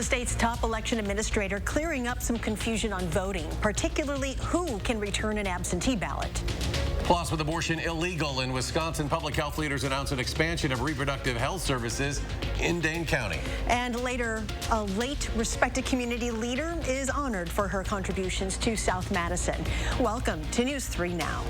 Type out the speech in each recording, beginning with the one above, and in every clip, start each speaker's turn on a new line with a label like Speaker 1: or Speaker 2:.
Speaker 1: state's top election administrator clearing up some confusion on voting, particularly who can return an absentee ballot.
Speaker 2: Plus, with abortion illegal in Wisconsin, public health leaders announce an expansion of reproductive health services in Dane County.
Speaker 1: And later, a late respected community leader is honored for her contributions to South Madison. Welcome to News 3 Now.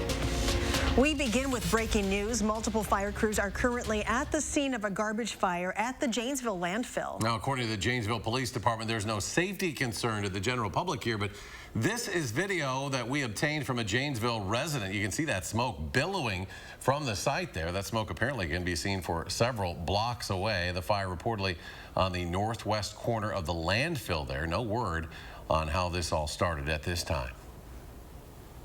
Speaker 1: We begin with breaking news. Multiple fire crews are currently at the scene of a garbage fire at the Janesville landfill.
Speaker 2: Now, according to the Janesville Police Department, there's no safety concern to the general public here, but this is video that we obtained from a Janesville resident. You can see that smoke billowing from the site there. That smoke apparently can be seen for several blocks away. The fire reportedly on the northwest corner of the landfill there. No word on how this all started at this time.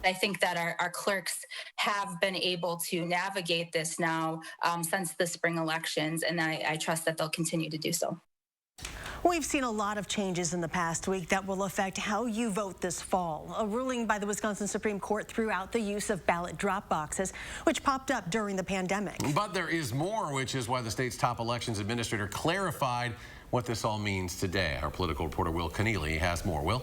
Speaker 3: I think that our clerks have been able to navigate this now since the spring elections, and I trust that they'll continue to do so.
Speaker 1: We've seen a lot of changes in the past week that will affect how you vote this fall. A ruling by the Wisconsin Supreme Court threw out the use of ballot drop boxes, which popped up during the pandemic.
Speaker 2: But there is more, which is why the state's top elections administrator clarified what this all means today. Our political reporter Will Keneally has more. Will?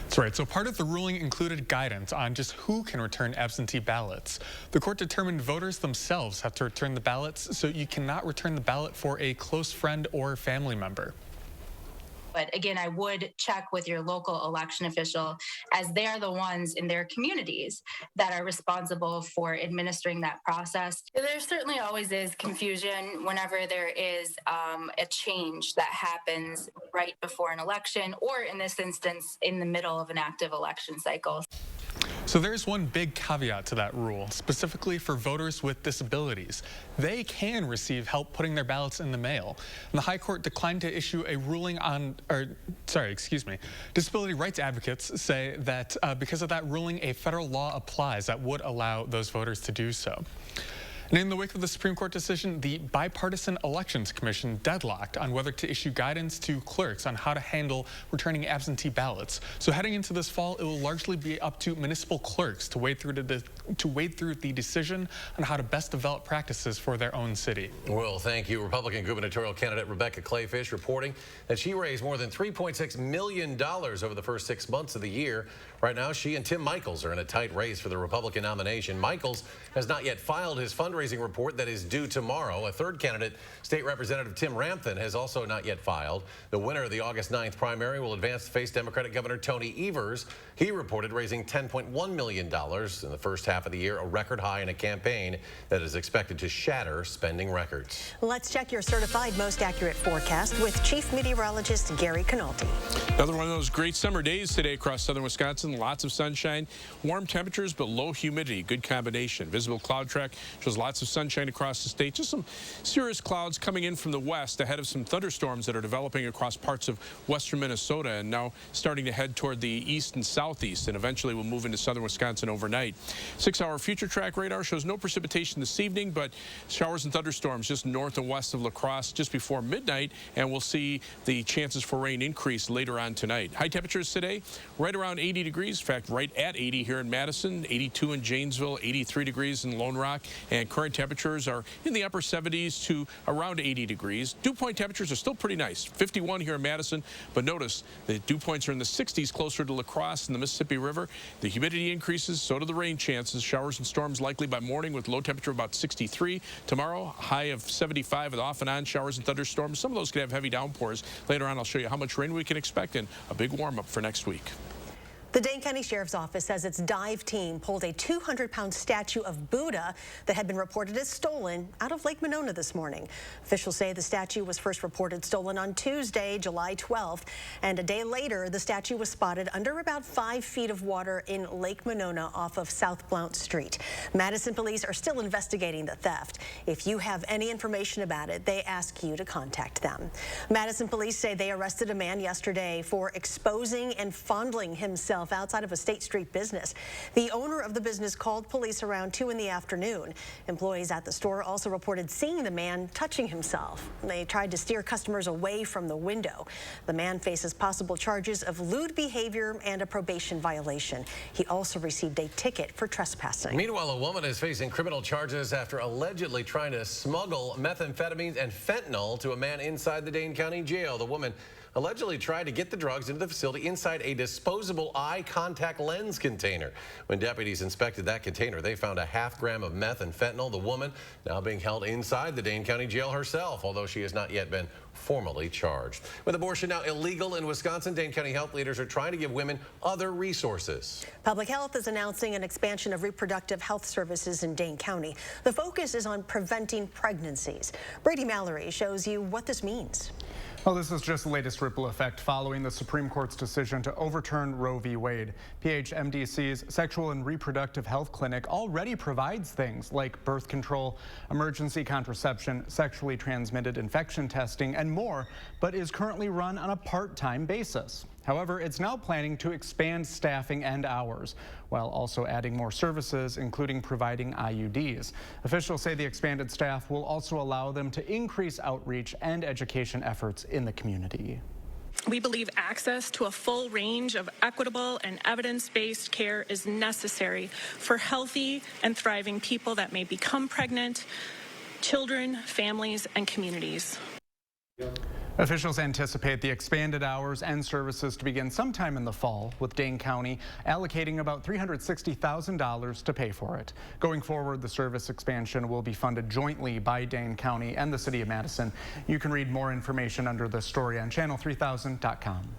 Speaker 4: That's right. So part of the ruling included guidance on just who can return absentee ballots. The court determined voters themselves have to return the ballots, so you cannot return the ballot for a close friend or family member.
Speaker 3: But again, I would check with your local election official, as they are the ones in their communities that are responsible for administering that process. There certainly always is confusion whenever there is a change that happens right before an election, or in this instance, in the middle of an active election cycle.
Speaker 4: So there's one big caveat to that rule, specifically for voters with disabilities. They can receive help putting their ballots in the mail. And the High Court declined to issue a ruling on, disability rights advocates say that because of that ruling, a federal law applies that would allow those voters to do so. And in the wake of the Supreme Court decision, the Bipartisan Elections Commission deadlocked on whether to issue guidance to clerks on how to handle returning absentee ballots. So heading into this fall, it will largely be up to municipal clerks to wade through the decision on how to best develop practices for their own city.
Speaker 2: Well, thank you. Republican gubernatorial candidate Rebecca Clayfish reporting that she raised more than $3.6 million over the first 6 months of the year. Right now, she and Tim Michels are in a tight race for the Republican nomination. Michels has not yet filed his fundraising report that is due tomorrow. A third candidate, State Representative Tim Ramthun, has also not yet filed. The winner of the August 9th primary will advance to face Democratic Governor Tony Evers. He reported raising $10.1 million in the first half of the year, a record high in a campaign that is expected to shatter spending records.
Speaker 1: Let's check your certified most accurate forecast with Chief Meteorologist Gary Canaldi.
Speaker 5: Another one of those great summer days today across southern Wisconsin. Lots of sunshine, warm temperatures, but low humidity. Good combination. Visible cloud track shows lots of sunshine across the state. Just some cirrus clouds coming in from the west ahead of some thunderstorms that are developing across parts of western Minnesota and now starting to head toward the east and southeast, and eventually will move into southern Wisconsin overnight. 6-hour future track radar shows no precipitation this evening, but showers and thunderstorms just north and west of La Crosse just before midnight, and we'll see the chances for rain increase later on tonight. High temperatures today right around 80 degrees. In fact, right at 80 here in Madison, 82 in Janesville, 83 degrees in Lone Rock, and current temperatures are in the upper 70s to around 80 degrees. Dew point temperatures are still pretty nice, 51 here in Madison, but notice the dew points are in the 60s closer to La Crosse and the Mississippi River. The humidity increases, so do the rain chances. Showers and storms likely by morning with low temperature about 63. Tomorrow, high of 75 with off and on showers and thunderstorms. Some of those could have heavy downpours. Later on, I'll show you how much rain we can expect and a big warm up for next week.
Speaker 1: The Dane County Sheriff's Office says its dive team pulled a 200-pound statue of Buddha that had been reported as stolen out of Lake Monona this morning. Officials say the statue was first reported stolen on Tuesday, July 12th, and a day later, the statue was spotted under about 5 feet of water in Lake Monona off of South Blount Street. Madison police are still investigating the theft. If you have any information about it, they ask you to contact them. Madison police say they arrested a man yesterday for exposing and fondling himself himself outside of a State Street business. The owner of the business called police around 2 in the afternoon. Employees at the store also reported seeing the man touching himself. They tried to steer customers away from the window. The man faces possible charges of lewd behavior and a probation violation. He also received a ticket for trespassing.
Speaker 2: Meanwhile, a woman is facing criminal charges after allegedly trying to smuggle methamphetamines and fentanyl to a man inside the Dane County Jail. The woman allegedly tried to get the drugs into the facility inside a disposable eye contact lens container. When deputies inspected that container, they found a ½ gram of meth and fentanyl. The woman now being held inside the Dane County Jail herself, although she has not yet been formally charged. With abortion now illegal in Wisconsin, Dane County health leaders are trying to give women other resources.
Speaker 1: Public Health is announcing an expansion of reproductive health services in Dane County. The focus is on preventing pregnancies. Brady Mallory shows you what this means.
Speaker 6: Well, this is just the latest ripple effect following the Supreme Court's decision to overturn Roe v. Wade. PHMDC's Sexual and Reproductive Health Clinic already provides things like birth control, emergency contraception, sexually transmitted infection testing, and more, but is currently run on a part-time basis. However, it's now planning to expand staffing and hours, while also adding more services, including providing IUDs. Officials say the expanded staff will also allow them to increase outreach and education efforts in the community.
Speaker 7: We believe access to a full range of equitable and evidence-based care is necessary for healthy and thriving people that may become pregnant, children, families, and communities.
Speaker 6: Officials anticipate the expanded hours and services to begin sometime in the fall, with Dane County allocating about $360,000 to pay for it. Going forward, the service expansion will be funded jointly by Dane County and the City of Madison. You can read more information under this story on channel3000.com.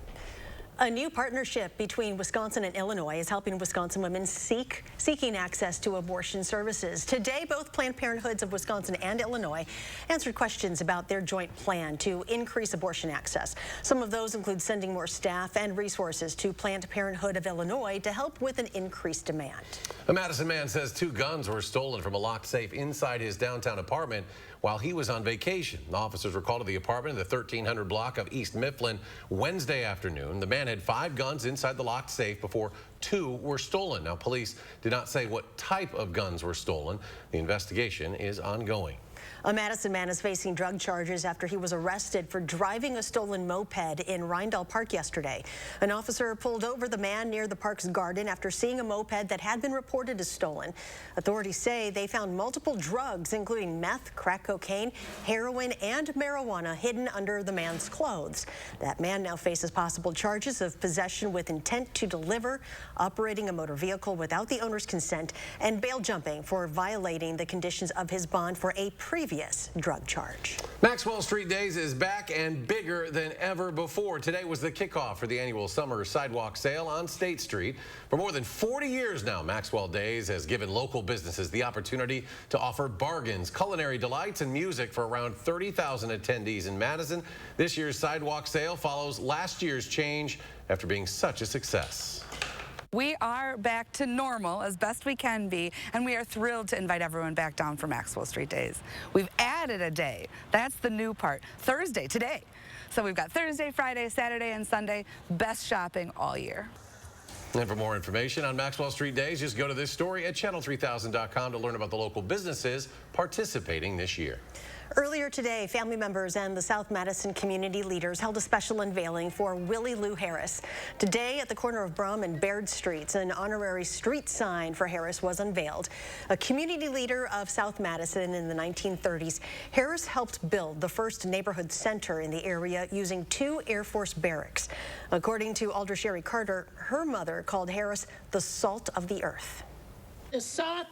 Speaker 1: A new partnership between Wisconsin and Illinois is helping Wisconsin women seeking access to abortion services. Today, both Planned Parenthoods of Wisconsin and Illinois answered questions about their joint plan to increase abortion access. Some of those include sending more staff and resources to Planned Parenthood of Illinois to help with an increased demand.
Speaker 2: A Madison man says 2 guns were stolen from a locked safe inside his downtown apartment while he was on vacation. The officers were called to the apartment in the 1300 block of East Mifflin Wednesday afternoon. The man had 5 guns inside the locked safe before 2 were stolen. Now, police did not say what type of guns were stolen. The investigation is ongoing.
Speaker 1: A Madison man is facing drug charges after he was arrested for driving a stolen moped in Rindall Park yesterday. An officer pulled over the man near the park's garden after seeing a moped that had been reported as stolen. Authorities say they found multiple drugs, including meth, crack cocaine, heroin, and marijuana hidden under the man's clothes. That man now faces possible charges of possession with intent to deliver, operating a motor vehicle without the owner's consent, and bail jumping for violating the conditions of his bond for a previous drug charge.
Speaker 2: Maxwell Street Days is back and bigger than ever before. Today was the kickoff for the annual summer sidewalk sale on State Street. For more than 40 years now, Maxwell Days has given local businesses the opportunity to offer bargains, culinary delights, and music for around 30,000 attendees in Madison. This year's sidewalk sale follows last year's change after being such a success.
Speaker 8: We are back to normal as best we can be, and we are thrilled to invite everyone back down for Maxwell Street Days. We've added a day. That's the new part. Thursday, today. So we've got Thursday, Friday, Saturday, and Sunday. Best shopping all year.
Speaker 2: And for more information on Maxwell Street Days, just go to this story at channel3000.com to learn about the local businesses participating this year.
Speaker 1: Earlier today, family members and the South Madison community leaders held a special unveiling for Willie Lou Harris. Today, at the corner of Brum and Baird Streets, an honorary street sign for Harris was unveiled. A community leader of South Madison in the 1930s, Harris helped build the first neighborhood center in the area using 2 Air Force barracks. According to Alder Sherry Carter, her mother called Harris the salt of the earth.
Speaker 9: The salt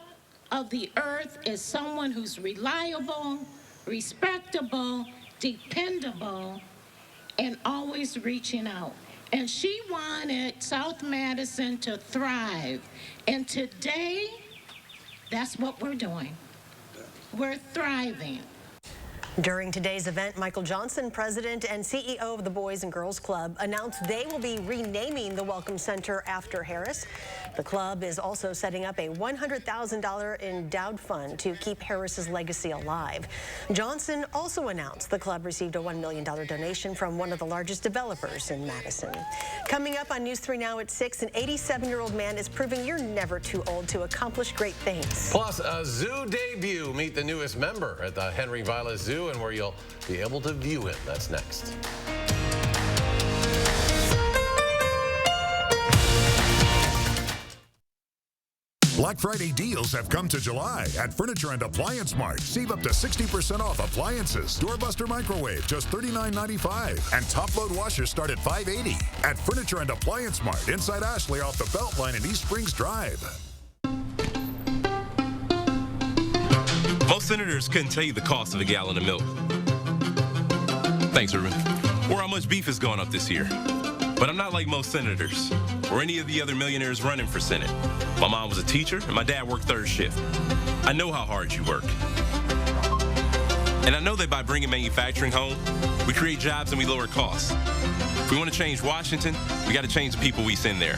Speaker 9: of the earth is someone who's reliable, respectable, dependable, and always reaching out. And she wanted South Madison to thrive. And today, that's what we're doing. We're thriving.
Speaker 1: During today's event, Michael Johnson, president and CEO of the Boys and Girls Club, announced they will be renaming the Welcome Center after Harris. The club is also setting up a $100,000 endowed fund to keep Harris's legacy alive. Johnson also announced the club received a $1 million donation from one of the largest developers in Madison. Coming up on News 3 Now at 6, an 87-year-old man is proving you're never too old to accomplish great things.
Speaker 2: Plus, a zoo debut. Meet the newest member at the Henry Vilas Zoo, and where you'll be able to view him. That's next.
Speaker 10: Black Friday deals have come to July at Furniture and Appliance Mart. Save up to 60% off appliances. Doorbuster microwave, just $39.95. And top-load washers start at $5.80. At Furniture and Appliance Mart, inside Ashley off the Beltline in East Springs Drive.
Speaker 11: Most senators couldn't tell you the cost of a gallon of milk. Thanks, Ruben. Or how much beef has gone up this year. But I'm not like most senators or any of the other millionaires running for Senate. My mom was a teacher and my dad worked third shift. I know how hard you work. And I know that by bringing manufacturing home, we create jobs and we lower costs. If we want to change Washington, we got to change the people we send there.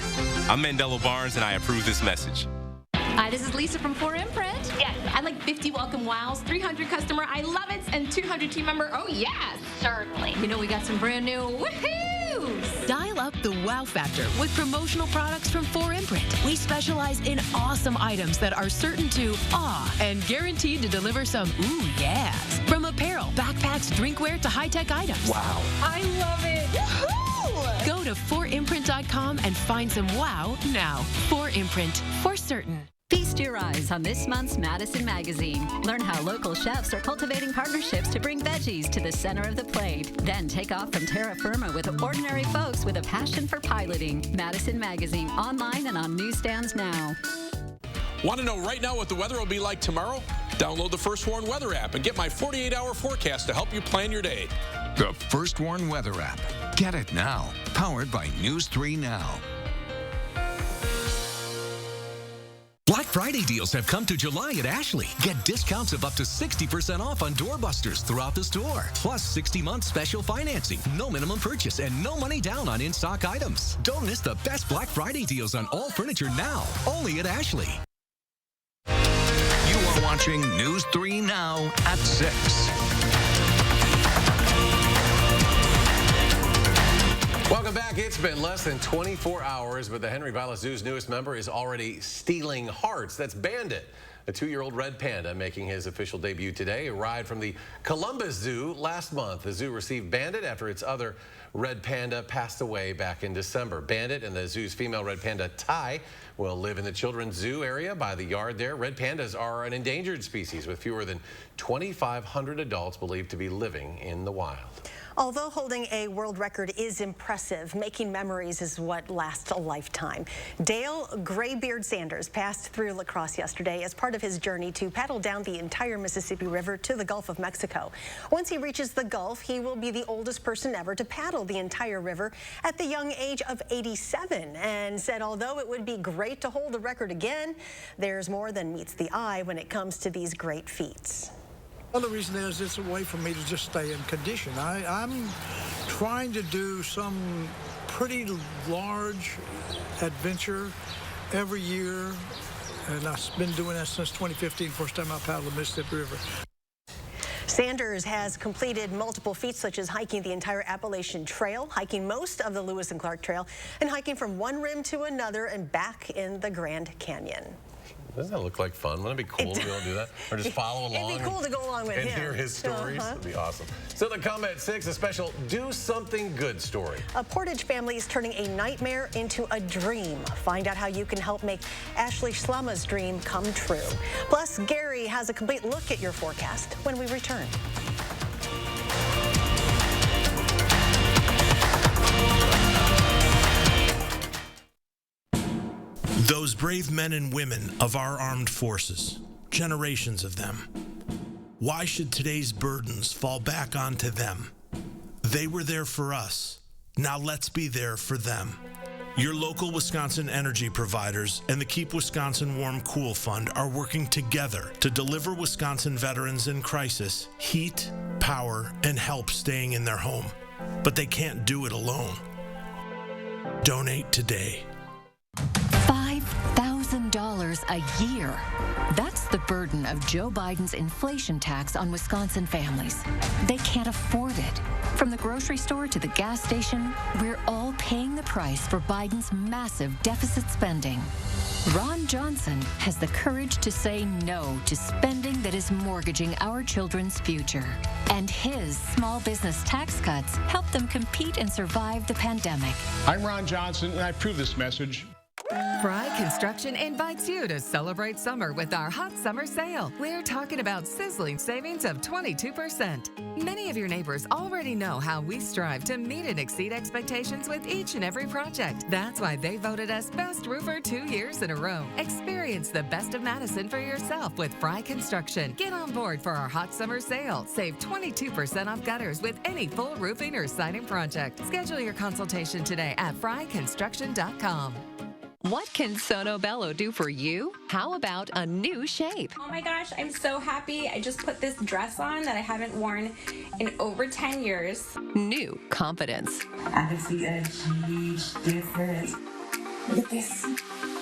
Speaker 11: I'm Mandela Barnes and I approve this message.
Speaker 12: Hi, this is Lisa from 4Imprint. Yes. I'd like 50 welcome wows, 300 customer I love it, and 200 team member oh yes. Certainly. You know we got some brand new woohoos.
Speaker 13: Dial up the wow factor with promotional products from 4Imprint. We specialize in awesome items that are certain to awe and guaranteed to deliver some ooh yes. From apparel, backpacks, drinkware to high-tech items.
Speaker 11: Wow.
Speaker 12: I love it. Woohoo!
Speaker 13: Go to 4imprint.com and find some wow now. 4Imprint, for certain.
Speaker 14: Feast your eyes on this month's Madison magazine. Learn how local chefs are cultivating partnerships to bring veggies to the center of the plate. Then take off from terra firma with ordinary folks with a passion for piloting. Madison magazine, online and on newsstands now.
Speaker 5: Want to know right now what the weather will be like tomorrow? Download the First Warn Weather app and get my 48-hour forecast to help you plan your day.
Speaker 15: The First Warn Weather app. Get it now. Powered by News 3 Now.
Speaker 16: Black Friday deals have come to July at Ashley. Get discounts of up to 60% off on doorbusters throughout the store. Plus 60-month special financing, no minimum purchase, and no money down on in-stock items. Don't miss the best Black Friday deals on all furniture now, only at Ashley.
Speaker 15: You are watching News 3 Now at 6.
Speaker 2: Welcome back. It's been less than 24 hours, but the Henry Vilas Zoo's newest member is already stealing hearts. That's Bandit, a 2-year-old red panda making his official debut today. Arrived from the Columbus Zoo last month. The zoo received Bandit after its other red panda passed away back in December. Bandit and the zoo's female red panda, Ty, will live in the children's zoo area by the yard there. Red pandas are an endangered species with fewer than 2,500 adults believed to be living in the wild.
Speaker 1: Although holding a world record is impressive, making memories is what lasts a lifetime. Dale Graybeard Sanders passed through La Crosse yesterday as part of his journey to paddle down the entire Mississippi River to the Gulf of Mexico. Once he reaches the Gulf, he will be the oldest person ever to paddle the entire river at the young age of 87, and said although it would be great to hold the record again, there's more than meets the eye when it comes to these great feats.
Speaker 17: Well, the reason is it's a way for me to just stay in condition. I'm trying to do some pretty large adventure every year, and I've been doing that since 2015, first time I paddled the Mississippi River.
Speaker 1: Sanders has completed multiple feats such as hiking the entire Appalachian Trail, hiking most of the Lewis and Clark Trail, and hiking from one rim to another and back in the Grand Canyon.
Speaker 2: Doesn't that look like fun? Wouldn't it be cool to be able to do that? Or just follow along?
Speaker 1: It'd be cool to go along with him.
Speaker 2: And hear his stories. That'd be awesome. So the comment at 6, a special Do Something Good story.
Speaker 1: A Portage family is turning a nightmare into a dream. Find out how you can help make Ashley Schlama's dream come true. Plus, Gary has a complete look at your forecast when we return.
Speaker 18: Those brave men and women of our armed forces, generations of them. Why should today's burdens fall back onto them? They were there for us. Now let's be there for them. Your local Wisconsin energy providers and the Keep Wisconsin Warm Cool Fund are working together to deliver Wisconsin veterans in crisis heat, power, and help staying in their home. But they can't do it alone. Donate today.
Speaker 19: $5,000 a year. That's the burden of Joe Biden's inflation tax on Wisconsin families. They can't afford it. From the grocery store to the gas station, we're all paying the price for Biden's massive deficit spending. Ron Johnson has the courage to say no to spending that is mortgaging our children's future. And his small business tax cuts help them compete and survive the pandemic.
Speaker 20: I'm Ron Johnson, and I approve this message.
Speaker 21: Fry Construction invites you to celebrate summer with our hot summer sale. We're talking about sizzling savings of 22%. Many of your neighbors already know how we strive to meet and exceed expectations with each and every project. That's why they voted us Best Roofer 2 years in a row. Experience the best of Madison for yourself with Fry Construction. Get on board for our hot summer sale. Save 22% off gutters with any full roofing or siding project. Schedule your consultation today at fryconstruction.com.
Speaker 13: What can Sono Bello do for you? How about a new shape?
Speaker 22: Oh my gosh, I'm so happy. I just put this dress on that I haven't worn in over 10 years.
Speaker 13: New confidence.
Speaker 22: I can see a huge difference. Look at this.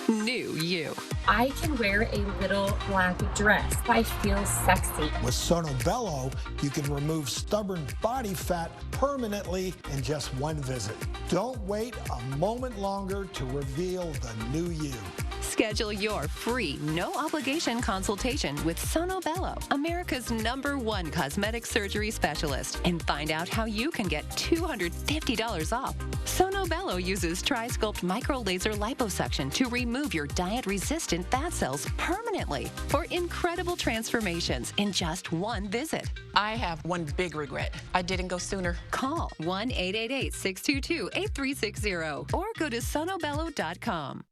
Speaker 13: New you.
Speaker 23: I can wear a little black dress. I feel sexy.
Speaker 24: With Sono Bello, you can remove stubborn body fat permanently in just one visit. Don't wait a moment longer to reveal the new you.
Speaker 13: Schedule your free, no-obligation consultation with Sono Bello, America's #1 cosmetic surgery specialist, and find out how you can get $250 off. Sono Bello uses Tri-Sculpt micro-laser liposuction to remove your diet-resistant fat cells permanently for incredible transformations in just one visit.
Speaker 25: I have one big regret. I didn't go sooner.
Speaker 13: Call 1-888-622-8360 or go to sonobello.com.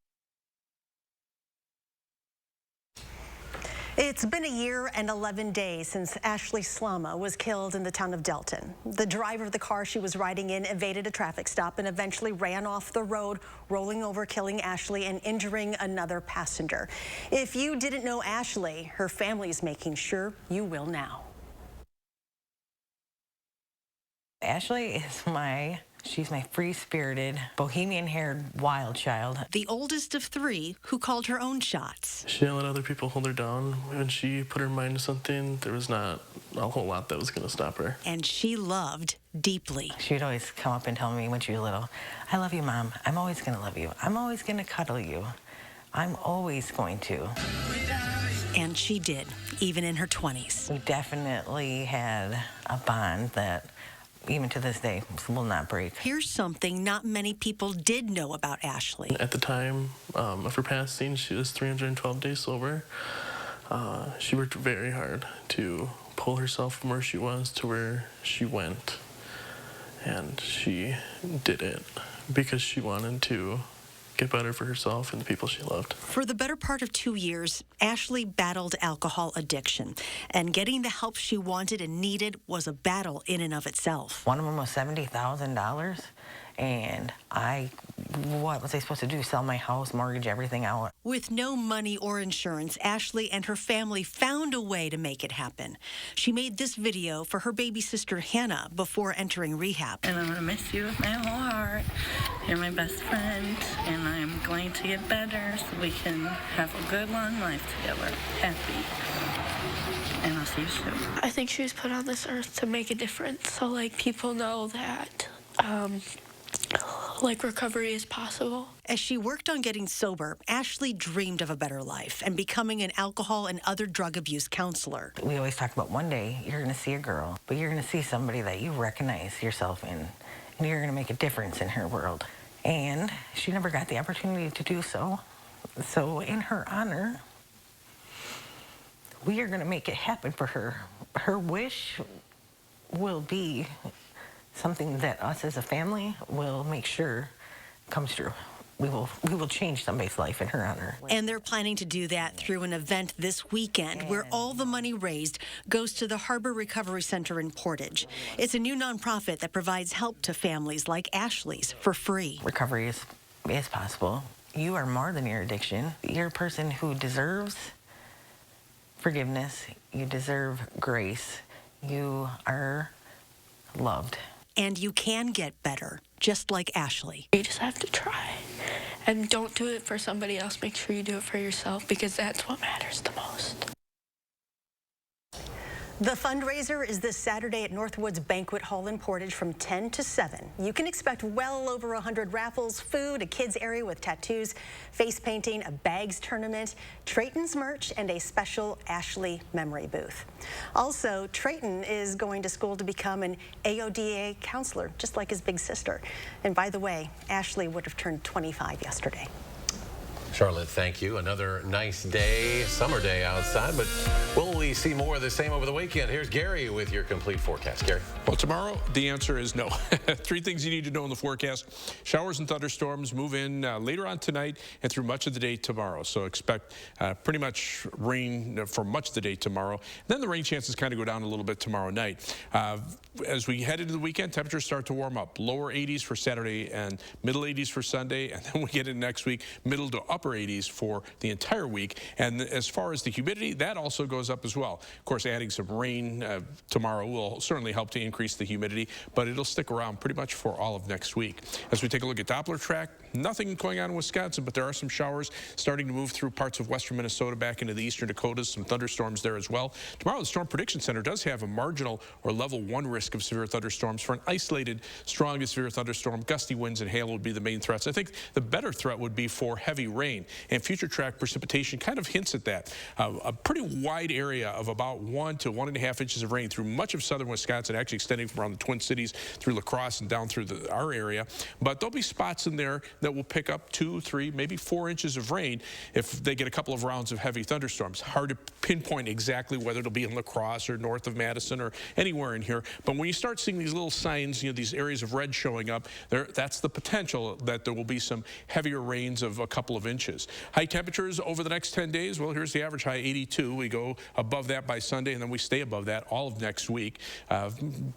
Speaker 1: It's been a year and 11 days since Ashley Slama was killed in the town of Delton. The driver of the car she was riding in evaded a traffic stop and eventually ran off the road, rolling over, killing Ashley and injuring another passenger. If you didn't know Ashley, her family is making sure you will now.
Speaker 26: Ashley is she's my free-spirited, bohemian-haired wild child.
Speaker 1: The oldest of three who called her own shots.
Speaker 27: She didn't let other people hold her down. When she put her mind to something, there was not a whole lot that was going to stop her.
Speaker 1: And she loved deeply.
Speaker 26: She'd always come up and tell me when she was little, I love you, Mom. I'm always going to love you. I'm always going to cuddle you. I'm always going to.
Speaker 1: And she did, even in her 20s.
Speaker 26: We definitely had a bond that even to this day, will not break.
Speaker 1: Here's something not many people did know about Ashley.
Speaker 27: At the time of her passing, she was 312 days sober. She worked very hard to pull herself from where she was to where she went. And she did it because she wanted to get better for herself and the people she loved.
Speaker 1: For the better part of 2 years, Ashley battled alcohol addiction, and getting the help she wanted and needed was a battle in and of itself.
Speaker 26: One of them was $70,000, and what was I supposed to do? Sell my house, mortgage everything out?
Speaker 1: With no money or insurance, Ashley and her family found a way to make it happen. She made this video for her baby sister Hannah before entering rehab.
Speaker 28: And I'm gonna miss you with my whole heart. You're my best friend, and I'm going to get better so we can have a good long life together, happy. And I'll see you soon.
Speaker 29: I think she was put on this earth to make a difference, so like people know that recovery is possible.
Speaker 1: As she worked on getting sober, Ashley dreamed of a better life and becoming an alcohol and other drug abuse counselor.
Speaker 26: We always talk about one day you're going to see a girl, but you're going to see somebody that you recognize yourself in, and you're going to make a difference in her world. And she never got the opportunity to do so. So in her honor, we are going to make it happen for her. Her wish will be something that us as a family will make sure comes true. We will change somebody's life in her honor.
Speaker 1: And they're planning to do that through an event this weekend where all the money raised goes to the Harbor Recovery Center in Portage. It's a new nonprofit that provides help to families like Ashley's for free.
Speaker 26: Recovery is is possible. You are more than your addiction. You're a person who deserves forgiveness. You deserve grace. You are loved.
Speaker 1: And you can get better, just like Ashley.
Speaker 29: You just have to try. And don't do it for somebody else. Make sure you do it for yourself, because that's what matters the most.
Speaker 1: The fundraiser is this Saturday at Northwoods Banquet Hall in Portage from 10 to 7. You can expect well over 100 raffles, food, a kids area with tattoos, face painting, a bags tournament, Trayton's merch, and a special Ashley memory booth. Also, Trayton is going to school to become an AODA counselor, just like his big sister. And by the way, Ashley would have turned 25 yesterday.
Speaker 2: Charlotte, thank you. Another nice day, summer day outside, but will we see more of the same over the weekend? Here's Gary with your complete forecast. Gary?
Speaker 5: Well, tomorrow, the answer is no. 3 things you need to know in the forecast. Showers and thunderstorms move in later on tonight and through much of the day tomorrow. So expect pretty much rain for much of the day tomorrow. Then the rain chances kind of go down a little bit tomorrow night. As we head into the weekend, temperatures start to warm up. Lower 80s for Saturday and middle 80s for Sunday. And then we get into next week, middle to upper 80s for the entire week. And as far as the humidity, that also goes up as well. Of course, adding some rain tomorrow will certainly help to increase the humidity, but it'll stick around pretty much for all of next week. As we take a look at Doppler track, nothing going on in Wisconsin, but there are some showers starting to move through parts of western Minnesota back into the eastern Dakotas, some thunderstorms there as well. Tomorrow, the Storm Prediction Center does have a marginal or level 1 risk of severe thunderstorms. For an isolated, strong to severe thunderstorm, gusty winds and hail would be the main threats. I think the better threat would be for heavy rain, and future track precipitation kind of hints at that. A pretty wide area of about 1 to 1.5 inches of rain through much of southern Wisconsin, actually extending from around the Twin Cities through La Crosse and down through our area. But there'll be spots in there that will pick up 2, 3, maybe 4 inches of rain if they get a couple of rounds of heavy thunderstorms. Hard to pinpoint exactly whether it'll be in La Crosse or north of Madison or anywhere in here. But when you start seeing these little signs, you know, these areas of red showing up, that's the potential that there will be some heavier rains of a couple of inches. High temperatures over the next 10 days, well, here's the average high, 82. We go above that by Sunday, and then we stay above that all of next week.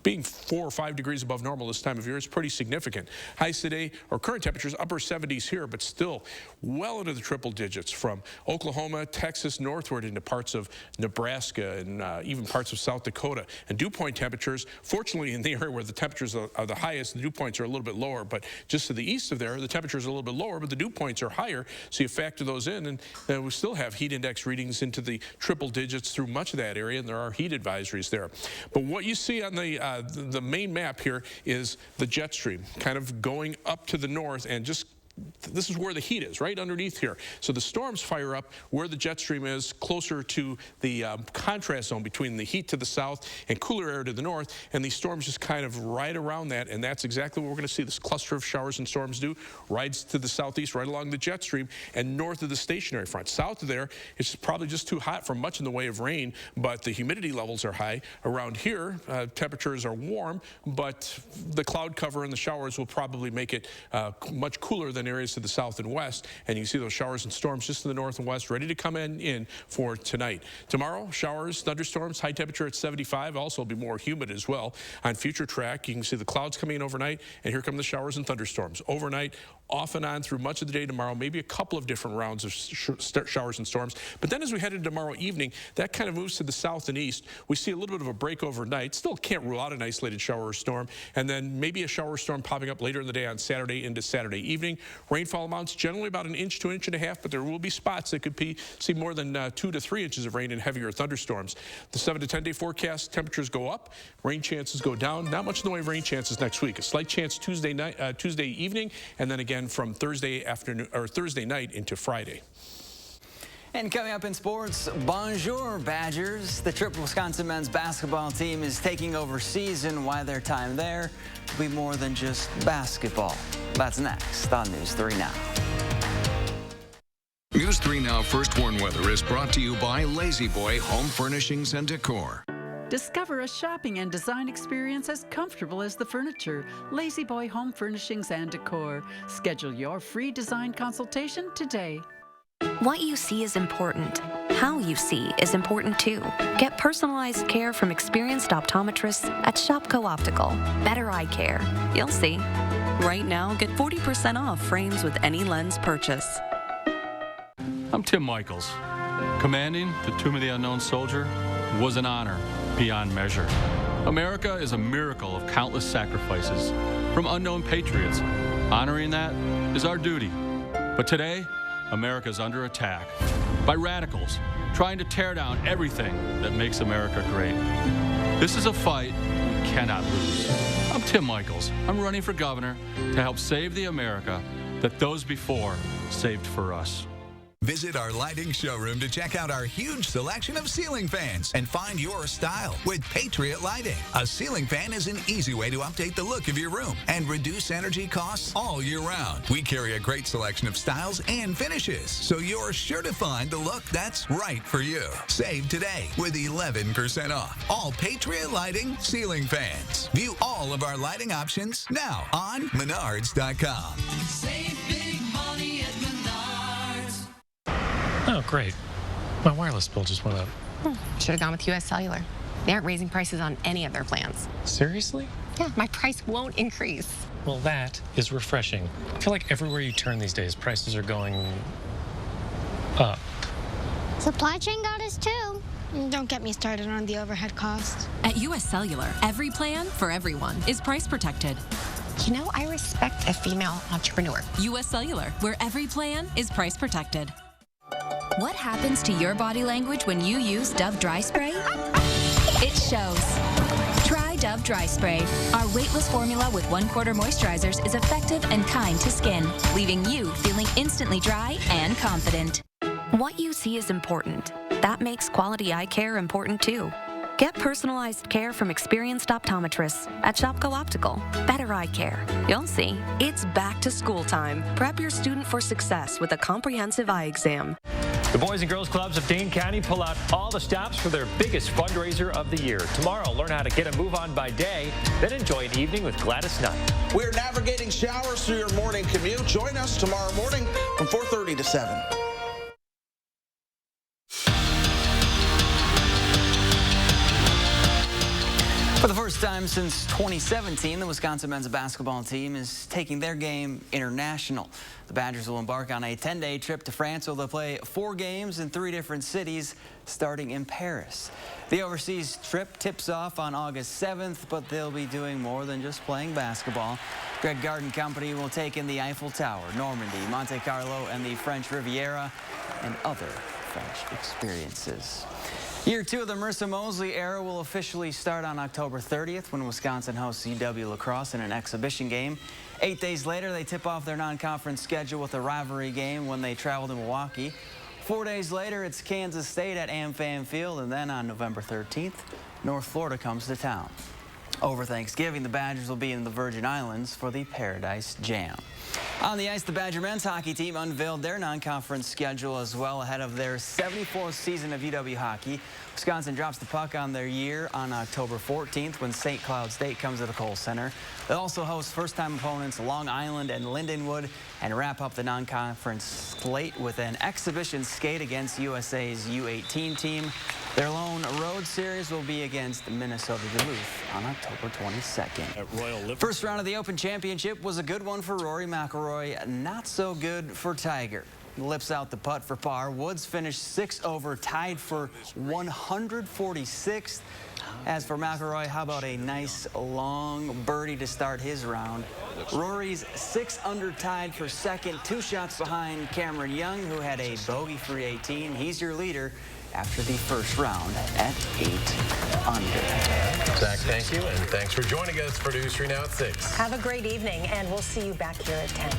Speaker 5: Being 4 or 5 degrees above normal this time of year is pretty significant. Highs today, or current temperatures, upper 70s here, but still well into the triple digits from Oklahoma, Texas, northward into parts of Nebraska and even parts of South Dakota. And dew point temperatures, fortunately in the area where the temperatures are the highest, the dew points are a little bit lower, but just to the east of there, the temperatures are a little bit lower, but the dew points are higher, so you factor those in, and we still have heat index readings into the triple digits through much of that area, and there are heat advisories there. But what you see on the main map here is the jet stream kind of going up to the north, and just this is where the heat is, right underneath here. So the storms fire up where the jet stream is, closer to the contrast zone between the heat to the south and cooler air to the north, and these storms just kind of ride around that, and that's exactly what we're going to see. This cluster of showers and storms do, rides to the southeast, right along the jet stream, and north of the stationary front. South of there, it's probably just too hot for much in the way of rain, but the humidity levels are high. Around here, temperatures are warm, but the cloud cover and the showers will probably make it much cooler than areas to the south and west, and you see those showers and storms just to the north and west ready to come in for tonight. Tomorrow, showers, thunderstorms, high temperature at 75. Also be more humid as well. On future track, you can see the clouds coming in overnight, and here come the showers and thunderstorms. Overnight, off and on through much of the day tomorrow, maybe a couple of different rounds of showers and storms. But then as we head into tomorrow evening, that kind of moves to the south and east. We see a little bit of a break overnight. Still can't rule out an isolated shower or storm, and then maybe a shower or storm popping up later in the day on Saturday into Saturday evening. Rainfall amounts generally about 1 inch to 1.5 inches, but there will be spots that could see more than 2 to 3 inches of rain and heavier thunderstorms. The 7 to 10 day forecast, temperatures go up, rain chances go down. Not much in the way of rain chances next week. A slight chance Tuesday evening, and then again from Thursday afternoon or Thursday night into Friday.
Speaker 3: And coming up in sports, bonjour Badgers. The Triple Wisconsin men's basketball team is taking over season. Why their time there will be more than just basketball. That's next on News 3 Now.
Speaker 15: News 3 Now First Warn Weather is brought to you by Lazy Boy Home Furnishings and Decor.
Speaker 4: Discover a shopping and design experience as comfortable as the furniture. Lazy Boy Home Furnishings and Decor. Schedule your free design consultation today.
Speaker 6: What you see is important. How you see is important too. Get personalized care from experienced optometrists at Shopco Optical. Better eye care. You'll see. Right now, get 40% off frames with any lens purchase.
Speaker 7: I'm Tim Michaels. Commanding the Tomb of the Unknown Soldier was an honor beyond measure. America is a miracle of countless sacrifices from unknown patriots. Honoring that is our duty. But today, America is under attack by radicals trying to tear down everything that makes America great. This is a fight we cannot lose. I'm Tim Michaels. I'm running for governor to help save the America that those before saved for us.
Speaker 15: Visit our lighting showroom to check out our huge selection of ceiling fans and find your style with Patriot Lighting. A ceiling fan is an easy way to update the look of your room and reduce energy costs all year round. We carry a great selection of styles and finishes, so you're sure to find the look that's right for you. Save today with 11% off all Patriot Lighting ceiling fans. View all of our lighting options now on Menards.com.
Speaker 8: Save big money at Menards.
Speaker 9: Oh, great. My wireless bill just went up.
Speaker 10: Should have gone with US Cellular. They aren't raising prices on any of their plans.
Speaker 9: Seriously?
Speaker 10: Yeah, my price won't increase.
Speaker 9: Well, that is refreshing. I feel like everywhere you turn these days, prices are going up.
Speaker 11: Supply chain got us too. Don't get me started on the overhead costs.
Speaker 13: At US Cellular, every plan for everyone is price protected.
Speaker 10: You know, I respect a female entrepreneur.
Speaker 13: US Cellular, where every plan is price protected.
Speaker 12: What happens to your body language when you use Dove Dry Spray? It shows. Try Dove Dry Spray. Our weightless formula with 1/4 moisturizers is effective and kind to skin, leaving you feeling instantly dry and confident.
Speaker 6: What you see is important. That makes quality eye care important too. Get personalized care from experienced optometrists at Shopko Optical. Better eye care. You'll see. It's back to school time. Prep your student for success with a comprehensive eye exam.
Speaker 14: The Boys and Girls Clubs of Dane County pull out all the stops for their biggest fundraiser of the year. Tomorrow, learn how to get a move on by day, then enjoy an evening with Gladys Knight.
Speaker 16: We're navigating showers through your morning commute. Join us tomorrow morning from 4:30 to 7.
Speaker 3: For the first time since 2017, the Wisconsin men's basketball team is taking their game international. The Badgers will embark on a 10-day trip to France where they'll play 4 games in 3 different cities, starting in Paris. The overseas trip tips off on August 7th, but they'll be doing more than just playing basketball. Greg Garden Company will take in the Eiffel Tower, Normandy, Monte Carlo, and the French Riviera, and other French experiences. Year 2 of the Marissa Mosley era will officially start on October 30th when Wisconsin hosts UW lacrosse in an exhibition game. 8 days later, they tip off their non-conference schedule with a rivalry game when they travel to Milwaukee. 4 days later, it's Kansas State at AmFam Field, and then on November 13th, North Florida comes to town. Over Thanksgiving, the Badgers will be in the Virgin Islands for the Paradise Jam. On the ice, the Badger men's hockey team unveiled their non-conference schedule as well ahead of their 74th season of UW hockey. Wisconsin drops the puck on their year on October 14th when St. Cloud State comes to the Kohl Center. They'll also host first-time opponents Long Island and Lindenwood and wrap up the non-conference slate with an exhibition skate against USA's U18 team. Their lone road series will be against Minnesota Duluth on October 22nd. First round of the Open Championship was a good one for Rory McIlroy, not so good for Tiger. Lips out the putt for par. Woods finished 6 over, tied for 146th. As for McIlroy, how about a nice long birdie to start his round? Rory's 6 under, tied for second, 2 shots behind Cameron Young, who had a bogey-free 18. He's your leader after the first round at 8 under.
Speaker 2: Zach, thank you, and thanks for joining us for News 3 Now at 6.
Speaker 1: Have a great evening, and we'll see you back here at 10.